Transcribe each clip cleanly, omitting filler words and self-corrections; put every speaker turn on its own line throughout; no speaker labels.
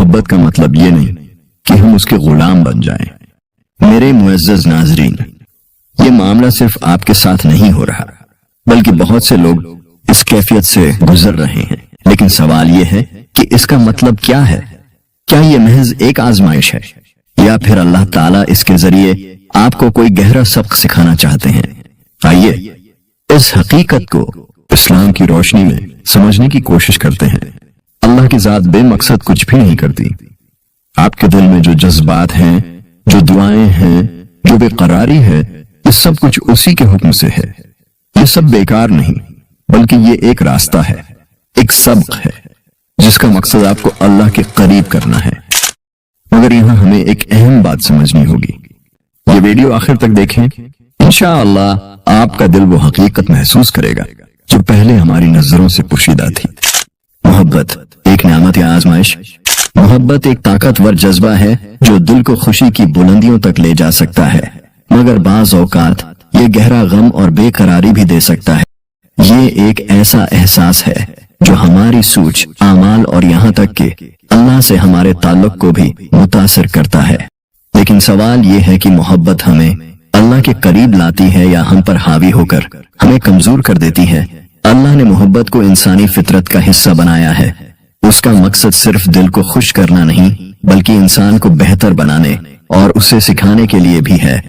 محبت کا مطلب یہ نہیں کہ ہم اس کے غلام بن جائیں۔ میرے معزز ناظرین، یہ معاملہ صرف آپ کے ساتھ نہیں ہو رہا، بلکہ بہت سے لوگ اس کیفیت سے گزر رہے ہیں۔ لیکن سوال یہ ہے کہ اس کا مطلب کیا ہے؟ کیا یہ محض ایک آزمائش ہے، یا پھر اللہ تعالیٰ اس کے ذریعے آپ کو کوئی گہرا سبق سکھانا چاہتے ہیں؟ آئیے اس حقیقت کو اسلام کی روشنی میں سمجھنے کی کوشش کرتے ہیں۔ اللہ کی ذات بے مقصد کچھ بھی نہیں کرتی۔ آپ کے دل میں جو جذبات ہیں، جو دعائیں ہیں، جو بے قراری ہے، یہ سب کچھ اسی کے حکم سے ہے۔ یہ سب بیکار نہیں، بلکہ یہ ایک راستہ ہے، ایک سبق ہے، جس کا مقصد آپ کو اللہ کے قریب کرنا ہے۔ مگر یہاں ہمیں ایک اہم بات سمجھنی ہوگی۔ یہ ویڈیو آخر تک دیکھیں، انشاءاللہ آپ کا دل وہ حقیقت محسوس کرے گا جو پہلے ہماری نظروں سے پوشیدہ تھی۔ محبت ایک نعمت یا آزمائش۔ محبت ایک طاقتور جذبہ ہے جو دل کو خوشی کی بلندیوں تک لے جا سکتا ہے، مگر بعض اوقات یہ گہرا غم اور بے قراری بھی دے سکتا ہے۔ یہ ایک ایسا احساس ہے جو ہماری سوچ، اعمال اور یہاں تک کہ اللہ سے ہمارے تعلق کو بھی متاثر کرتا ہے۔ لیکن سوال یہ ہے کہ محبت ہمیں اللہ کے قریب لاتی ہے یا ہم پر حاوی ہو کر ہمیں کمزور کر دیتی ہے؟ اللہ نے محبت کو انسانی فطرت کا حصہ بنایا ہے۔ اس کا مقصد صرف دل کو خوش کرنا نہیں، بلکہ انسان کو بہتر بنانے اور اسے سکھانے کے لیے بھی ہے۔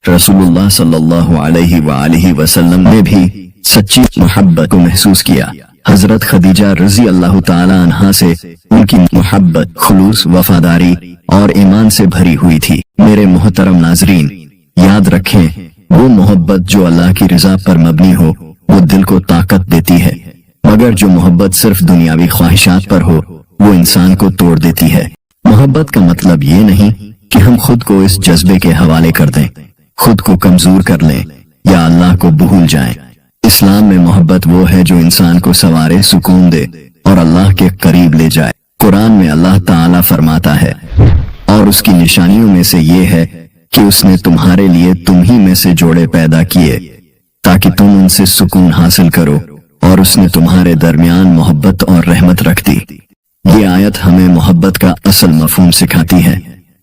رسول اللہ صلی اللہ علیہ وآلہ وسلم نے بھی سچی محبت کو محسوس کیا۔ حضرت خدیجہ رضی اللہ تعالی عنہا سے ان کی محبت خلوص، وفاداری اور ایمان سے بھری ہوئی تھی۔ میرے محترم ناظرین، یاد رکھیں، وہ محبت جو اللہ کی رضا پر مبنی ہو وہ دل کو طاقت دیتی ہے، مگر جو محبت صرف دنیاوی خواہشات پر ہو وہ انسان کو توڑ دیتی ہے۔ محبت کا مطلب یہ نہیں کہ ہم خود کو اس جذبے کے حوالے کر دیں، خود کو کمزور کر لیں یا اللہ کو بھول جائیں۔ اسلام میں محبت وہ ہے جو انسان کو سنوارے، سکون دے اور اللہ کے قریب لے جائے۔ قرآن میں اللہ تعالیٰ فرماتا ہے، اور اس کی نشانیوں میں سے یہ ہے کہ اس نے تمہارے لیے تم ہی میں سے جوڑے پیدا کیے تاکہ تم ان سے سکون حاصل کرو، اور اس نے تمہارے درمیان محبت اور رحمت رکھ دی۔ یہ آیت ہمیں محبت کا اصل مفہوم سکھاتی ہے۔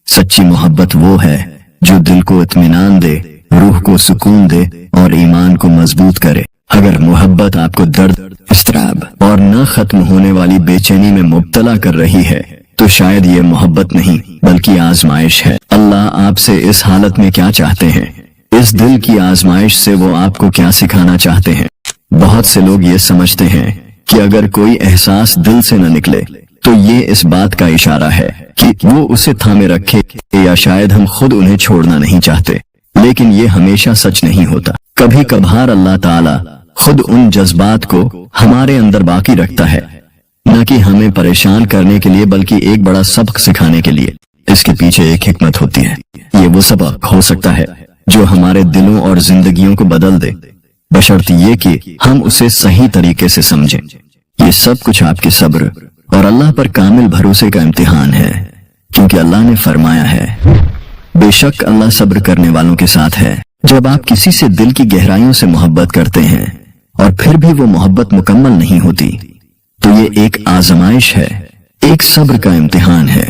سچی محبت وہ ہے جو دل کو اطمینان دے، روح کو سکون دے اور ایمان کو مضبوط کرے۔ اگر محبت آپ کو درد، اضطراب اور نہ ختم ہونے والی بے چینی میں مبتلا کر رہی ہے تو شاید یہ محبت نہیں بلکہ آزمائش ہے۔ اللہ آپ سے اس حالت میں کیا چاہتے ہیں؟ اس دل کی آزمائش سے وہ آپ کو کیا سکھانا چاہتے ہیں؟ بہت سے لوگ یہ سمجھتے ہیں کہ اگر کوئی احساس دل سے نہ نکلے تو یہ اس بات کا اشارہ ہے کہ وہ اسے تھامے رکھے، یا شاید ہم خود انہیں چھوڑنا نہیں چاہتے۔ لیکن یہ ہمیشہ سچ نہیں ہوتا۔ کبھی کبھار اللہ تعالیٰ خود ان جذبات کو ہمارے اندر باقی رکھتا ہے، نہ کہ ہمیں پریشان کرنے کے لیے بلکہ ایک بڑا سبق سکھانے کے لیے۔ اس کے پیچھے ایک حکمت ہوتی ہے۔ یہ وہ سبق ہو سکتا ہے جو ہمارے دلوں اور زندگیوں کو بدل دے، بشرط یہ کہ ہم اسے صحیح طریقے سے سمجھیں۔ یہ سب کچھ آپ کے صبر اور اللہ پر کامل بھروسے کا امتحان ہے، کیونکہ اللہ نے فرمایا ہے، بے شک اللہ صبر کرنے والوں کے ساتھ ہے۔ جب آپ کسی سے دل کی گہرائیوں سے محبت کرتے ہیں اور پھر بھی وہ محبت مکمل نہیں ہوتی تو یہ ایک آزمائش ہے، ایک صبر کا امتحان ہے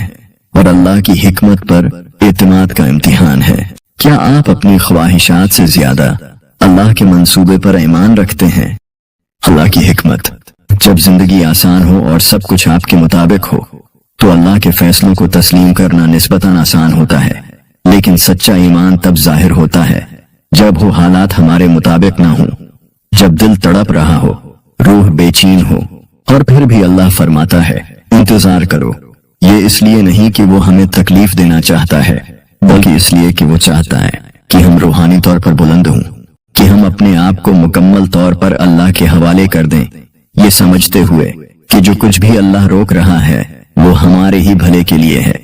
اور اللہ کی حکمت پر اعتماد کا امتحان ہے۔ کیا آپ اپنی خواہشات سے زیادہ اللہ کے منصوبے پر ایمان رکھتے ہیں؟ اللہ کی حکمت، جب زندگی آسان ہو اور سب کچھ آپ کے مطابق ہو تو اللہ کے فیصلوں کو تسلیم کرنا نسبتاً آسان ہوتا ہے، لیکن سچا ایمان تب ظاہر ہوتا ہے جب وہ حالات ہمارے مطابق نہ ہوں، جب دل تڑپ رہا ہو، روح بے چین ہو، اور پھر بھی اللہ فرماتا ہے انتظار کرو۔ یہ اس لیے نہیں کہ وہ ہمیں تکلیف دینا چاہتا ہے، بلکہ اس لیے کہ وہ چاہتا ہے کہ ہم روحانی طور پر بلند ہوں، کہ ہم اپنے آپ کو مکمل طور پر اللہ کے حوالے کر دیں، یہ سمجھتے ہوئے کہ جو کچھ بھی اللہ روک رہا ہے وہ ہمارے ہی بھلے کے لیے ہے۔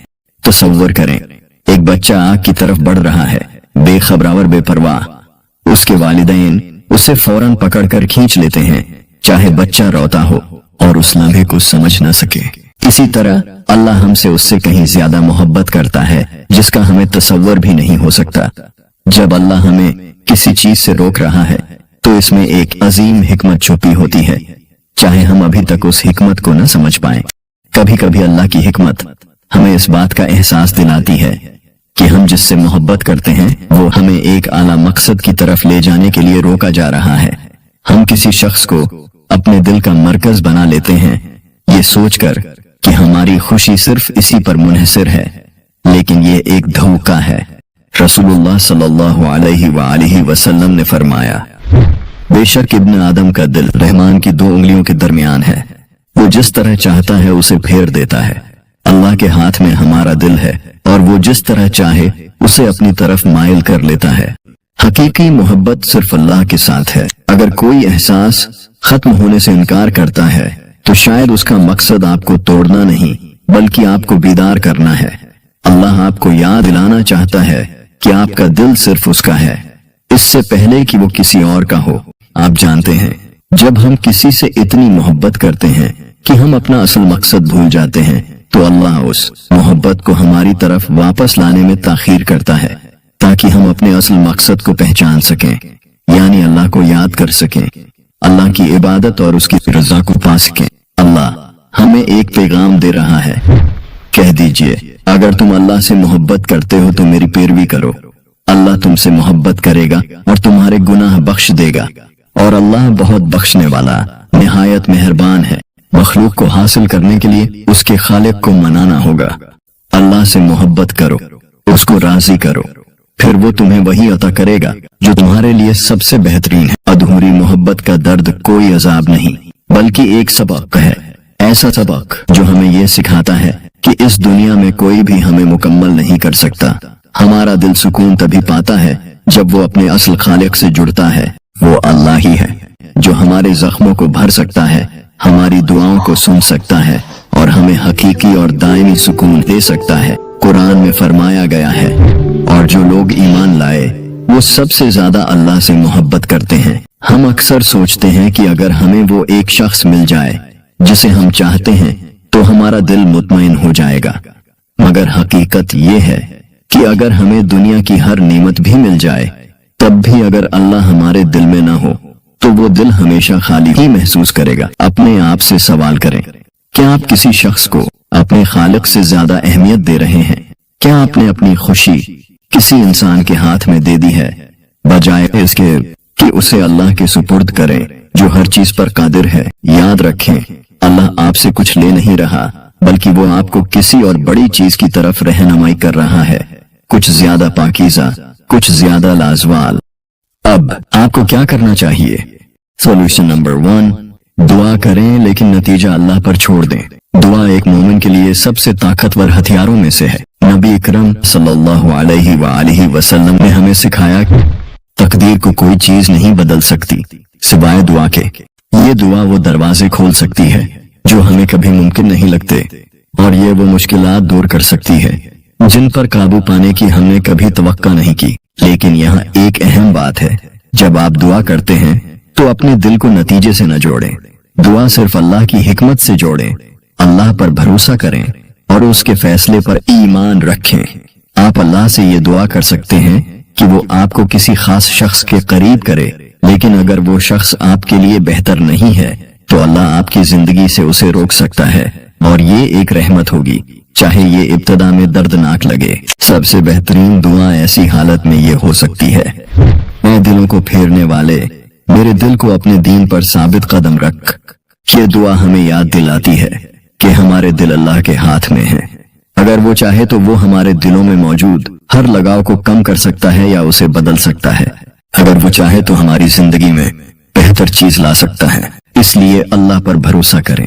تصور کریں، ایک بچہ آگ کی طرف بڑھ رہا ہے، بے خبراور، بے پرواہ۔ اس کے والدین اسے فوراً پکڑ کر کھینچ لیتے ہیں، چاہے بچہ روتا ہو اور اس لمحے کو سمجھ نہ سکے۔ اسی طرح اللہ ہم سے اس سے کہیں زیادہ محبت کرتا ہے جس کا ہمیں تصور بھی نہیں ہو سکتا۔ جب اللہ ہمیں کسی چیز سے روک رہا ہے تو اس میں ایک عظیم حکمت چھپی ہوتی ہے، چاہے ہم ابھی تک اس حکمت کو نہ سمجھ پائیں۔ کبھی کبھی اللہ کی حکمت हमें इस बात का एहसास दिलाती है कि हम जिससे मोहब्बत करते हैं वो हमें एक आला मकसद की तरफ ले जाने के लिए रोका जा रहा है। हम किसी शख्स को अपने दिल का मरकज बना लेते हैं ये सोचकर कि हमारी खुशी सिर्फ इसी पर मुनहसर है, लेकिन ये एक धोखा है। रसूलुल्लाह सल्लल्लाहु अलैहि वसल्लम ने फरमाया, बेशक इब्न आदम का दिल रहमान की 2 उंगलियों के दरमियान है, वो जिस तरह चाहता है उसे फेर देता है। अल्लाह के हाथ में हमारा दिल है और वो जिस तरह चाहे उसे अपनी तरफ माइल कर लेता है। हकीकी मोहब्बत सिर्फ अल्लाह के साथ है। अगर कोई एहसास खत्म होने से इनकार करता है तो शायद उसका मकसद आपको तोड़ना नहीं बल्कि आपको बीदार करना है। अल्लाह आपको याद दिलाना चाहता है कि आपका दिल सिर्फ उसका है, इससे पहले कि वो किसी और का हो। आप जानते हैं, जब हम किसी से इतनी मोहब्बत करते हैं कि हम अपना असल मकसद भूल जाते हैं तो अल्लाह उस मोहब्बत को हमारी तरफ वापस लाने में ताखीर करता है ताकि हम अपने असल मकसद को पहचान सकें, यानी अल्लाह को याद कर सकें, अल्लाह की इबादत और उसकी रजा को पा सकें। अल्लाह हमें एक पैगाम दे रहा है, कह दीजिए अगर तुम अल्लाह से मोहब्बत करते हो तो मेरी पैरवी करो। अल्लाह तुमसे मोहब्बत करेगा और तुम्हारे गुनाह बख्श देगा और अल्लाह बहुत बख्शने वाला निहायत मेहरबान है। मखलूक को हासिल करने के लिए उसके खालिक को मनाना होगा। अल्लाह से मोहब्बत करो, उसको राजी करो, फिर वो तुम्हें वही अता करेगा जो तुम्हारे लिए सबसे बेहतरीन है। अधूरी मोहब्बत का दर्द कोई अजाब नहीं बल्कि एक सबक है, ऐसा सबक जो हमें ये सिखाता है कि इस दुनिया में कोई भी हमें मुकम्मल नहीं कर सकता। हमारा दिल सुकून तभी पाता है जब वो अपने असल खालिक से जुड़ता है। वो अल्लाह ही है जो हमारे जख्मों को भर सकता है, हमारी दुआओं को सुन सकता है और हमें हकीकी और दायमी सुकून दे सकता है। कुरान में फरमाया गया है, और जो लोग ईमान लाए वो सबसे ज्यादा अल्लाह से मोहब्बत करते हैं। हम अक्सर सोचते हैं कि अगर हमें वो एक शख्स मिल जाए जिसे हम चाहते हैं तो हमारा दिल मुतमईन हो जाएगा, मगर हकीकत ये है कि अगर हमें दुनिया की हर नेमत भी मिल जाए तब भी अगर अल्लाह हमारे दिल में ना हो तो वो दिल हमेशा खाली ही महसूस करेगा। अपने आप से सवाल करें, क्या आप किसी शख्स को अपने खालिक से ज्यादा अहमियत दे रहे हैं? क्या आपने अपनी खुशी किसी इंसान के हाथ में दे दी है बजाय इसके कि उसे अल्लाह के सुपुर्द करें जो हर चीज पर कादिर है? याद रखें, अल्लाह आपसे कुछ ले नहीं रहा बल्कि वो आपको किसी और बड़ी चीज की तरफ रहनुमाई कर रहा है, कुछ ज्यादा पाकीज़ा, कुछ ज्यादा लाजवाल। अब आपको क्या करना चाहिए? सॉल्यूशन नंबर 1, दुआ करें लेकिन नतीजा अल्लाह पर छोड़ दें। दुआ एक मोमिन के लिए सबसे ताकतवर हथियारों में से है। नबी अकरम सल्लल्लाहु अलैहि वसल्लम ने हमें सिखाया कि तकदीर को कोई चीज नहीं बदल सकती सिवाय दुआ के। ये दुआ वो दरवाजे खोल सकती है जो हमें कभी मुमकिन नहीं लगते, और ये वो मुश्किलात दूर कर सकती है जिन पर काबू पाने की हमने कभी तवक्का नहीं की। लेकिन यहाँ एक अहम बात है, जब आप दुआ करते हैं तो अपने दिल को नतीजे से न जोड़ें। दुआ सिर्फ अल्लाह की हिकमत से जोड़ें, अल्लाह पर भरोसा करें और उसके फैसले पर ईमान रखें। आप अल्लाह से ये दुआ कर सकते हैं कि वो आपको किसी खास शख्स के करीब करे, लेकिन अगर वो शख्स आपके लिए बेहतर नहीं है तो अल्लाह आपकी जिंदगी से उसे रोक सकता है, और ये एक रहमत होगी, चाहे ये इब्तदा में दर्दनाक लगे। सबसे बेहतरीन दुआ ऐसी हालत में ये हो सकती है, मैं दिलों को फेरने वाले, मेरे दिल को अपने दीन पर साबित कदम रख। ये दुआ हमें याद दिलाती है कि हमारे दिल अल्लाह के हाथ में है। अगर वो चाहे तो वो हमारे दिलों में मौजूद हर लगाव को कम कर सकता है या उसे बदल सकता है। अगर वो चाहे तो हमारी जिंदगी में बेहतर चीज ला सकता है। इसलिए अल्लाह पर भरोसा करें,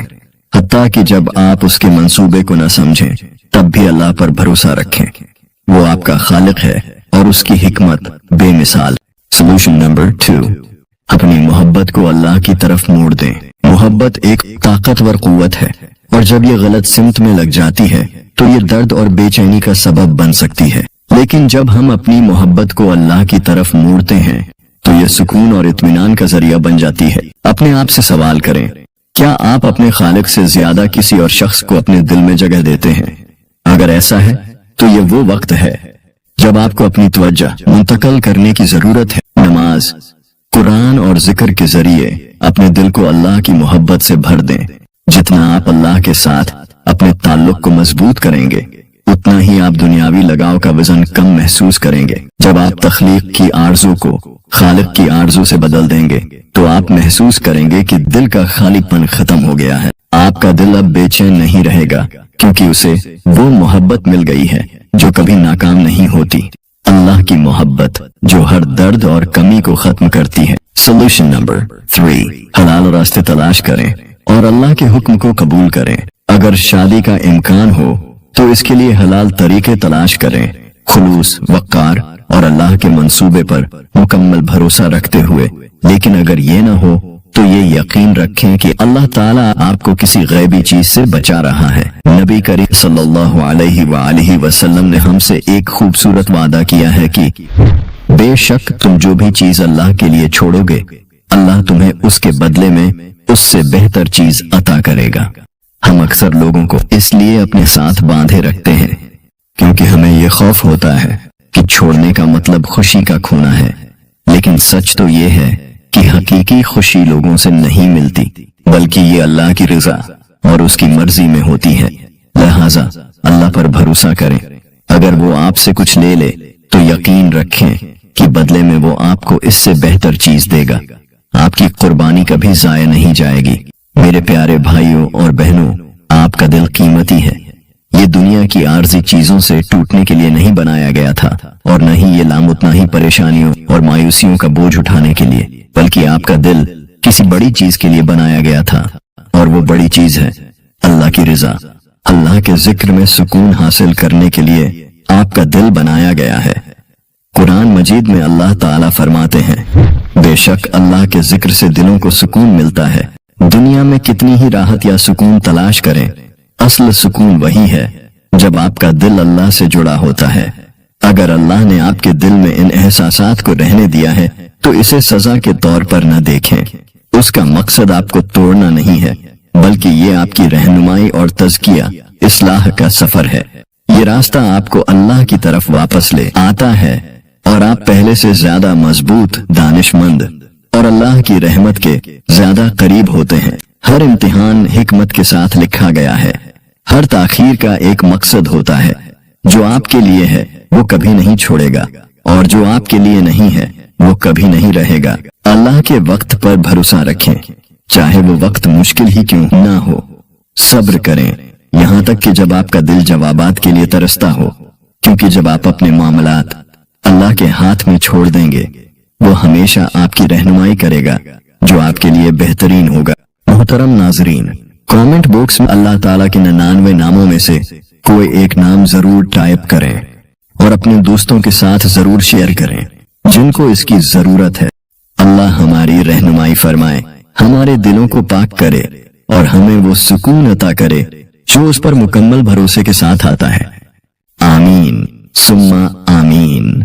हत्ता कि जब आप उसके मंसूबे को न समझें तब भी अल्लाह पर भरोसा रखें। वो आपका खालिक है और उसकी हिकमत बेमिसाल। सॉल्यूशन नंबर 2, अपनी मोहब्बत को अल्लाह की तरफ मोड़ दें। मोहब्बत एक ताकतवर कुव्वत है, और जब ये गलत सिमत में लग जाती है तो ये दर्द और बेचैनी का सबब बन सकती है। लेकिन जब हम अपनी मोहब्बत को अल्लाह की तरफ मोड़ते हैं तो ये सुकून और इत्मीनान का जरिया बन जाती है। अपने आप से सवाल करें, क्या आप अपने खालिक से ज्यादा किसी और शख्स को अपने दिल में जगह देते हैं? अगर ऐसा है तो ये वो वक्त है जब आपको अपनी तवज्जो मुंतकिल करने की जरूरत है। नमाज, कुरान और जिक्र के जरिए अपने दिल को अल्लाह की मोहब्बत से भर दें। जितना आप अल्लाह के साथ अपने ताल्लुक को मजबूत करेंगे, उतना ही आप दुनियावी लगाव का वजन कम महसूस करेंगे। जब आप तख्लीक की आरज़ू को खालिक की आरज़ू से बदल देंगे तो आप महसूस करेंगे कि दिल का खालीपन खत्म हो गया है। आपका दिल अब बेचैन नहीं रहेगा, क्योंकि उसे वो मोहब्बत मिल गई है जो कभी नाकाम नहीं होती। अल्लाह की मोहब्बत जो हर दर्द और कमी को खत्म करती है। सोल्यूशन नंबर 3, हलाल रास्ते तलाश करें और अल्लाह के हुक्म को कबूल करें। अगर शादी का इम्कान हो तो इसके लिए हलाल तरीके तलाश करें, खुलूस, वक़ार और अल्लाह के मंसूबे पर मुकम्मल भरोसा रखते हुए। लेकिन अगर ये ना हो तो ये यकीन रखें कि अल्लाह ताला आपको किसी गैबी चीज से बचा रहा है। नबी करीम सल्लल्लाहु अलैहि वसल्लम ने हमसे एक खूबसूरत वादा किया है कि बेशक तुम जो भी चीज अल्लाह के लिए छोड़ोगे, अल्लाह तुम्हें उसके बदले में उससे बेहतर चीज अता करेगा। हम अक्सर लोगों को इसलिए अपने साथ बांधे रखते हैं क्योंकि हमें ये खौफ होता है कि छोड़ने का मतलब खुशी का खोना है। लेकिन सच तो ये है कि हकीकी खुशी लोगों से नहीं मिलती, बल्कि ये अल्लाह की रजा और उसकी मर्जी में होती है। लिहाजा अल्लाह पर भरोसा करें। अगर वो आपसे कुछ ले ले तो यकीन रखें कि बदले में वो आपको इससे बेहतर चीज देगा। आपकी कुर्बानी कभी जाया नहीं जाएगी। मेरे प्यारे भाइयों और बहनों, आपका दिल कीमती है। ये दुनिया की आर्जी चीजों से टूटने के लिए नहीं बनाया गया था, और न ही ये लामुतनाही परेशानियों और मायूसियों का बोझ उठाने के लिए, बल्कि आपका दिल किसी बड़ी चीज के लिए बनाया गया था, और वो बड़ी चीज है अल्लाह की रजा। अल्लाह के जिक्र में सुकून हासिल करने के लिए आपका दिल बनाया गया है। कुरान मजीद में अल्लाह ताला फरमाते हैं, बेशक अल्लाह के जिक्र से दिलों को सुकून मिलता है। दुनिया में कितनी ही राहत या सुकून तलाश करें, असल सुकून वही है जब आपका दिल अल्लाह से जुड़ा होता है। अगर अल्लाह ने आपके दिल में इन एहसासात को रहने दिया है तो इसे सजा के तौर पर न देखें। उसका मकसद आपको तोड़ना नहीं है, बल्कि ये आपकी रहनुमाई और तज़किया, इस्लाह का सफर है। ये रास्ता आपको अल्लाह की तरफ वापस ले आता है और आप पहले से ज्यादा मजबूत, दानिशमंद और अल्लाह की रहमत के ज्यादा करीब होते हैं। हर इम्तिहान हिकमत के साथ लिखा गया है। हर ताखीर का एक मकसद होता है। जो आपके लिए है वो कभी नहीं छोड़ेगा, और जो आपके लिए नहीं है वो कभी नहीं रहेगा। अल्लाह के वक्त पर भरोसा रखें, चाहे वो वक्त मुश्किल ही क्यों ना हो। सब्र करें यहाँ तक कि जब आपका दिल जवाबात के लिए तरसता हो, क्योंकि जब आप अपने मामलात अल्लाह के हाथ में छोड़ देंगे, वो हमेशा आपकी रहनुमाई करेगा जो आपके लिए बेहतरीन होगा। मोहतरम नाजरीन, कमेंट बॉक्स में अल्लाह ताला के 99 नामों में से कोई एक नाम जरूर टाइप करें और अपने दोस्तों के साथ जरूर शेयर करें जिनको इसकी जरूरत है। अल्लाह हमारी रहनुमाई फरमाए, हमारे दिलों को पाक करे और हमें वो सुकून अता करे जो उस पर मुकम्मल भरोसे के साथ आता है। आमीन सुम्मा आमीन।